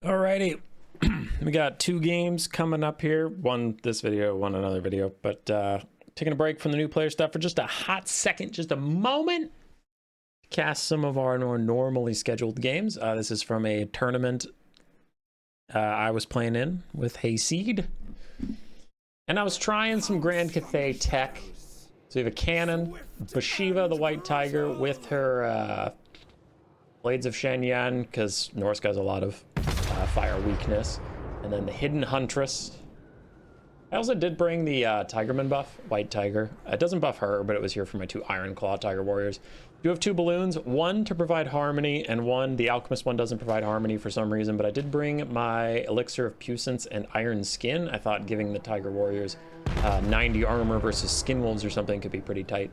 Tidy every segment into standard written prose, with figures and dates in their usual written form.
Alrighty, we got two games coming up here. One this video, one another video, but taking a break from the new player stuff for just a hot second, just a moment. Cast some of our more normally scheduled games. This is from a tournament I was playing in with Hayseed. And I was trying some Grand Cathay tech. So we have a cannon, Bashiva the White Tiger with her Blades of Shenyan, because Norsk has a lot of fire weakness, and then the Hidden Huntress. I also did bring the Tigerman buff, White Tiger. It doesn't buff her, but it was here for my two Iron Claw Tiger Warriors. You have two balloons, one to provide harmony, and one, the Alchemist one doesn't provide harmony for some reason, but I did bring my Elixir of Puissance and Iron Skin. I thought giving the Tiger Warriors 90 armor versus Skin Wolves or something could be pretty tight.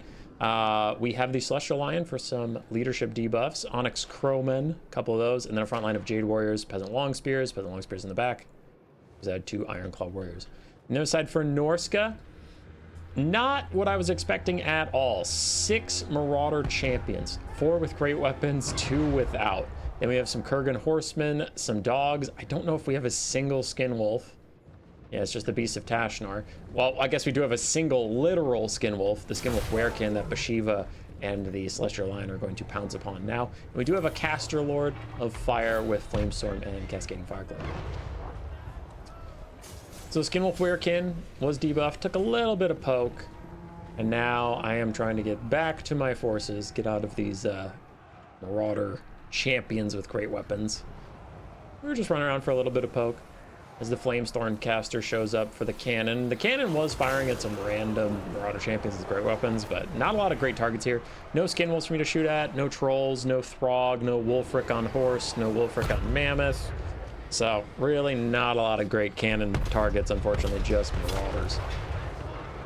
We have the Celestial Lion for some leadership debuffs, Onyx Crowman, a couple of those, and then a front line of Jade Warriors, Peasant Long Spears in the back. I had two Iron Claw Warriors. On the other side for Norska, not what I was expecting at all. 6 Marauder champions, 4 with great weapons, 2 without. Then we have some Kurgan horsemen, some dogs. I don't know if we have a single Skin Wolf. Yeah, it's just the Beast of Tashnar. Well, I guess we do have a single literal Skin Wolf, the Skin Wolf Werekin that Bashiva and the Celestial Lion are going to pounce upon now. And we do have a Caster Lord of Fire with Flamestorm and Cascading Fireclave. So Skin Wolf Werekin was debuffed, took a little bit of poke, and now I am trying to get back to my forces, get out of these Marauder champions with great weapons. We were just running around for a little bit of poke as the Flamestorm caster shows up for the cannon. The cannon was firing at some random Marauder champions with great weapons, but not a lot of great targets here. No Skin Wolves for me to shoot at, no Trolls, no Throg, no Wolfric on Horse, no Wolfric on Mammoth. So really not a lot of great cannon targets, unfortunately, just Marauders.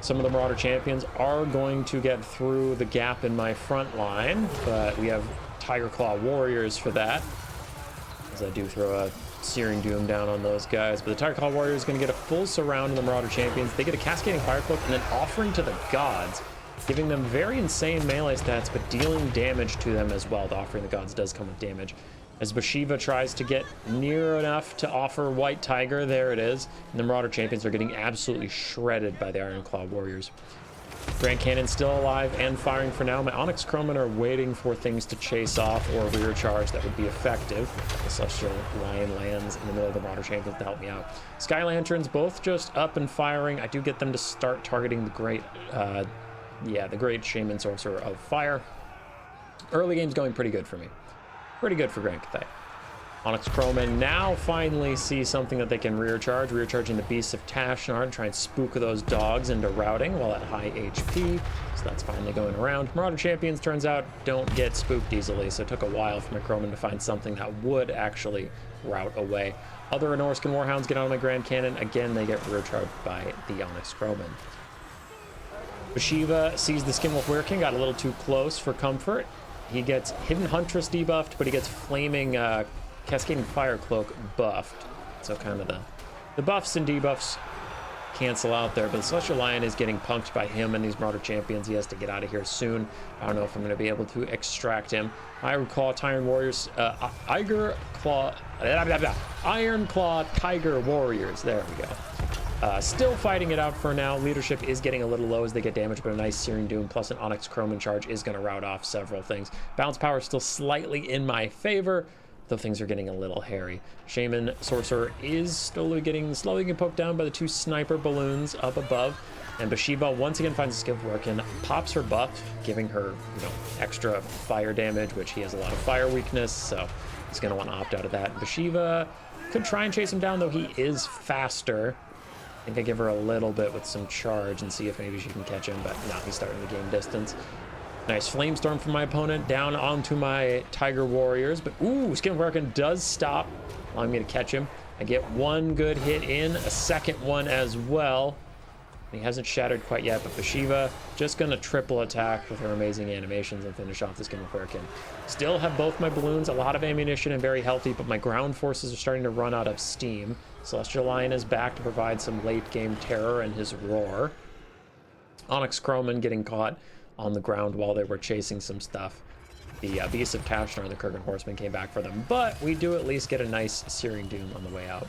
Some of the Marauder champions are going to get through the gap in my front line, but we have Tiger Claw Warriors for that, as I do throw a Searing Doom down on those guys. But the Tiger Claw Warrior is going to get a full surround of the Marauder champions. They get a Cascading Fire Cloak and then Offering to the Gods, giving them very insane melee stats, but dealing damage to them as well. The Offering to the Gods does come with damage. As Bashiva tries to get near enough to offer White Tiger, there it is. And the Marauder champions are getting absolutely shredded by the Iron Claw Warriors. Grand Cannon still alive and firing for now. My Onyx Crowmen are waiting for things to chase off or rear charge that would be effective. The Celestial Lion lands in the middle of the Marauder champions to help me out. Sky Lanterns both just up and firing. I do get them to start targeting the great, the great Shaman Sorcerer of Fire. Early game's going pretty good for me. Pretty good for Grand Cathay. Onyx Crowmen now finally see something that they can rear charge. Rear charging the Beasts of Tashnar and try and spook those dogs into routing while at high HP. So that's finally going around. Marauder champions, turns out, don't get spooked easily, so it took a while for my Crowmen to find something that would actually rout away. Other Norsk and Warhounds get on my Grand Cannon. Again, they get rear charged by the Onyx Crowmen. Bashiva sees the Skin Wolf Werekin, got a little too close for comfort. He gets Hidden Huntress debuffed, but he gets Flaming Cascading Fire Cloak buffed. So kind of the buffs and debuffs cancel out there. But the Celestial Lion is getting punked by him and these Marauder champions. He has to get out of here soon. I don't know if I'm going to be able to extract him. Iron Claw Tiger Warriors, Iron Claw Tiger Warriors. There we go. Still fighting it out for now. Leadership is getting a little low as they get damaged, but a nice Searing Doom plus an Onyx Crowman charge is going to rout off several things. Bounce power is still slightly in my favor, though things are getting a little hairy. Shaman Sorcerer is slowly getting poked down by the 2 sniper balloons up above, and Bashiva once again finds a skill Werekin, pops her buff, giving her, extra fire damage, which he has a lot of fire weakness, so he's going to want to opt out of that. Bashiva could try and chase him down, though he is faster. I think I give her a little bit with some charge and see if maybe she can catch him, but no, he's starting to gain distance. Nice Flamestorm from my opponent, down onto my Tiger Warriors, but ooh, Skin Werekin does stop, allowing me to catch him. I get one good hit in, a second one as well. He hasn't shattered quite yet, but Bashiva just going to triple attack with her amazing animations and finish off the Skin Werekin. Still have both my balloons, a lot of ammunition and very healthy, but my ground forces are starting to run out of steam. Celestial Lion is back to provide some late game terror in his roar. Onyx Crowman getting caught on the ground while they were chasing some stuff. The Beasts of Tashnar and the Kurgan Horsemen came back for them, but we do at least get a nice Searing Doom on the way out.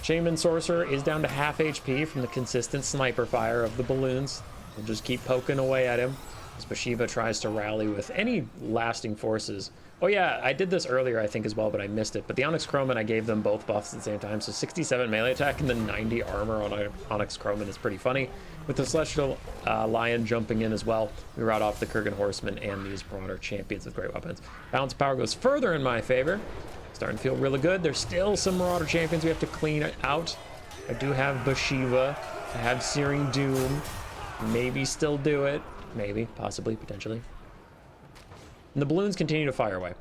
Shaman Sorcerer is down to half HP from the consistent sniper fire of the balloons. We'll just keep poking away at him as Bashiva tries to rally with any lasting forces. Oh yeah, I did this earlier I think as well, but I missed it. But the Onyx Croman, I gave them both buffs at the same time, so 67 melee attack and then 90 armor on Onyx Croman is pretty funny. With the Celestial Lion jumping in as well, we rout off the Kurgan Horsemen and these Marauder champions with great weapons. Balance power goes further in my favor. Starting to feel really good. There's still some Marauder champions we have to clean out. I do have Bashiva. I have Searing Doom. Maybe still do it. Maybe, possibly, potentially. And the balloons continue to fire away.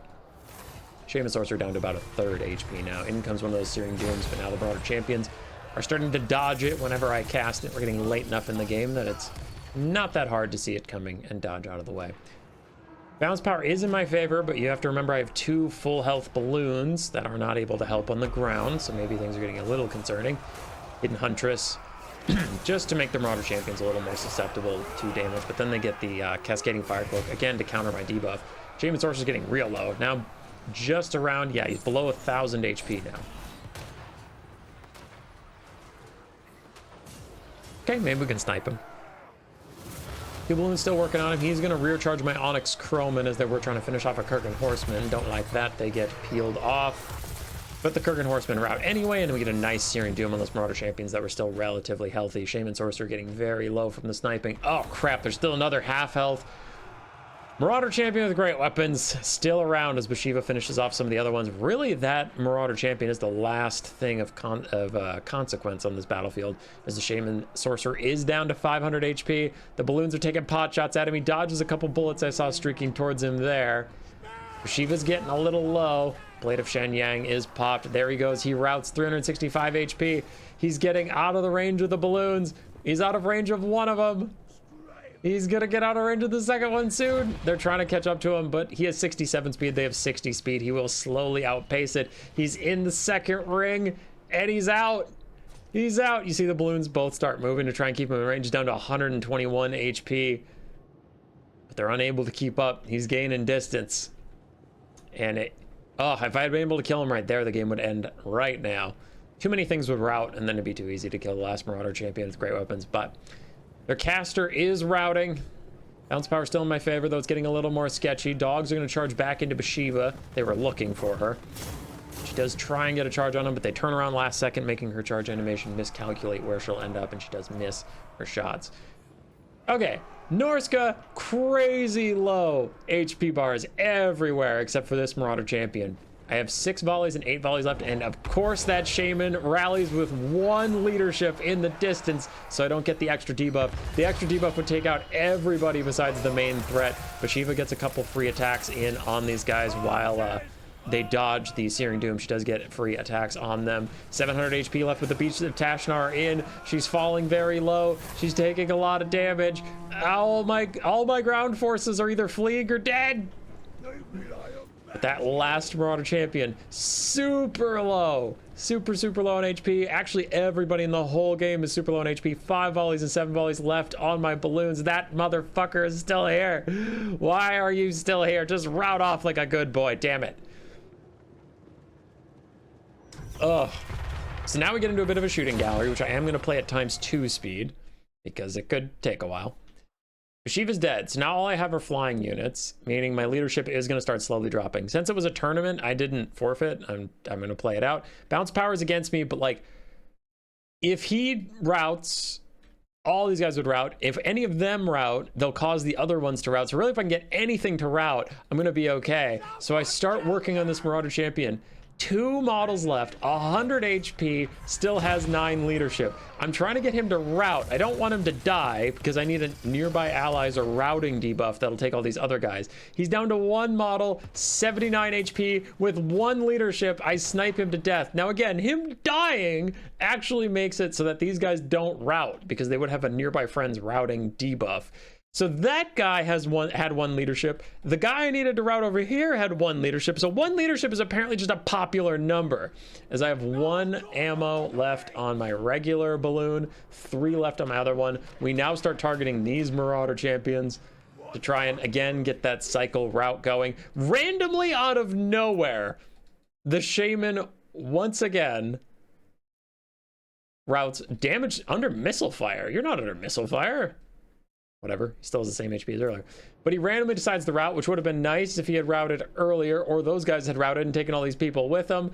Shaman Sorcerer down to about a third HP now. In comes one of those Searing Dooms, but now the Marauder champions are starting to dodge it whenever I cast it. We're getting late enough in the game that it's not that hard to see it coming and dodge out of the way. Bounce power is in my favor, but you have to remember I have 2 full health balloons that are not able to help on the ground, so maybe things are getting a little concerning. Hidden Huntress, just to make the Marauder champions a little more susceptible to damage, but then they get the Cascading Fire Cloak, again, to counter my debuff. Shaman Sorcerer's getting real low. Now, just around, yeah, he's below 1,000 HP now. Okay, maybe we can snipe him. The balloon's still working on him. He's going to rear charge my Onyx Croman as they were trying to finish off a Kurgan Horseman. Don't like that. They get peeled off. But the Kurgan Horsemen rout anyway, and we get a nice Searing Doom on those Marauder champions that were still relatively healthy. Shaman Sorcerer getting very low from the sniping. Oh, crap. There's still another half health. Marauder champion with great weapons still around as Bashiva finishes off some of the other ones. Really, that Marauder champion is the last thing of consequence on this battlefield, as the Shaman Sorcerer is down to 500 HP. The balloons are taking pot shots at him. He dodges a couple bullets I saw streaking towards him there. Bashiva's getting a little low. Blade of Shenyang is popped. There he goes. He routs 365 HP. He's getting out of the range of the balloons. He's out of range of one of them. He's gonna get out of range of the second one soon. They're trying to catch up to him, but he has 67 speed. They have 60 speed. He will slowly outpace it. He's in the second ring, and he's out. He's out. You see the balloons both start moving to try and keep him in range. He's down to 121 HP. But they're unable to keep up. He's gaining distance. And if I had been able to kill him right there, the game would end right now. Too many things would rout, and then it'd be too easy to kill the last Marauder champion with great weapons, but their caster is routing. Bounce power still in my favor, though it's getting a little more sketchy. Dogs are going to charge back into Bashiva. They were looking for her. She does try and get a charge on them, but they turn around last second, making her charge animation miscalculate where she'll end up, and she does miss her shots. Okay, Norska, crazy low HP bars everywhere except for this Marauder champion. I have 6 volleys and 8 volleys left, and of course that Shaman rallies with 1 leadership in the distance, so I don't get the extra debuff. The extra debuff would take out everybody besides the main threat. Bashiva gets a couple free attacks in on these guys while they dodge the Searing Doom. She does get free attacks on them. 700 HP left with the Beasts of Tashnar in. She's falling very low. She's taking a lot of damage. All my ground forces are either fleeing or dead. But that last Marauder champion, super low. Super low on HP. Actually, everybody in the whole game is super low on HP. 5 volleys and 7 volleys left on my balloons. That motherfucker is still here. Why are you still here? Just rout off like a good boy. Damn it. Ugh. So now we get into a bit of a shooting gallery, which I am going to play at ×2 speed because it could take a while. Bashiva's dead, so now all I have are flying units, meaning my leadership is going to start slowly dropping. Since it was a tournament, I didn't forfeit. I'm going to play it out. Bounce power is against me, but like, if he routs, all these guys would rout. If any of them rout, they'll cause the other ones to rout. So really, if I can get anything to rout, I'm going to be okay. So I start working on this Marauder champion. 2 models left, 100 HP, still has 9 leadership. I'm trying to get him to rout. I don't want him to die because I need a nearby allies or routing debuff that'll take all these other guys. He's down to 1 model, 79 HP with 1 leadership. I snipe him to death. Now again, him dying actually makes it so that these guys don't rout because they would have a nearby friend's routing debuff. So that guy had 1 leadership. The guy I needed to route over here had 1 leadership. So 1 leadership is apparently just a popular number, as I have 1 ammo left on my regular balloon, 3 left on my other one. We now start targeting these Marauder champions. to try and, again, get that cycle route going. Randomly out of nowhere, the Shaman, once again, routes damage under missile fire. You're not under missile fire. Whatever, he still has the same HP as earlier. But he randomly decides the route, which would have been nice if he had routed earlier, or those guys had routed and taken all these people with them.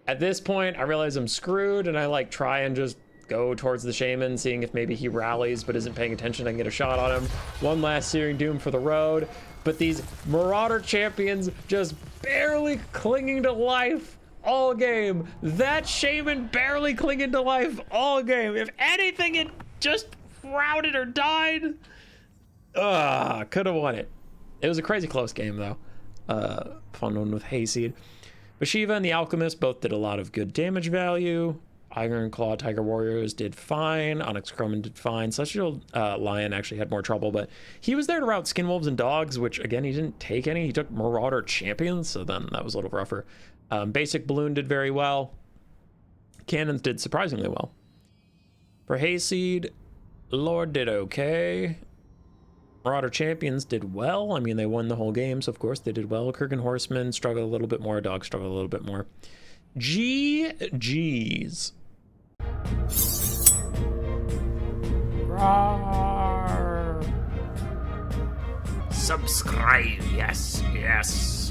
At this point, I realize I'm screwed, and I like try and just go towards the Shaman, seeing if maybe he rallies but isn't paying attention. I can get a shot on him. One last Searing Doom for the road. But these Marauder champions just barely clinging to life all game. That Shaman barely clinging to life all game. If anything, it just routed or died. Could have won it. It was a crazy close game, though. Fun one with Hayseed. But Shiva and the Alchemist both did a lot of good damage value. Iron Claw Tiger Warriors did fine. Onyx Croman did fine. Celestial Lion actually had more trouble, but he was there to route Skinwolves and Dogs, which, again, he didn't take any. He took Marauder Champions, so then that was a little rougher. Basic Balloon did very well. Cannons did surprisingly well. For Hayseed, Lord did okay. Marauder Champions did well. I mean, they won the whole game, so of course they did well. Kurgan Horsemen struggled a little bit more. Dogs struggled a little bit more. GG's. Roar. Subscribe, yes, yes.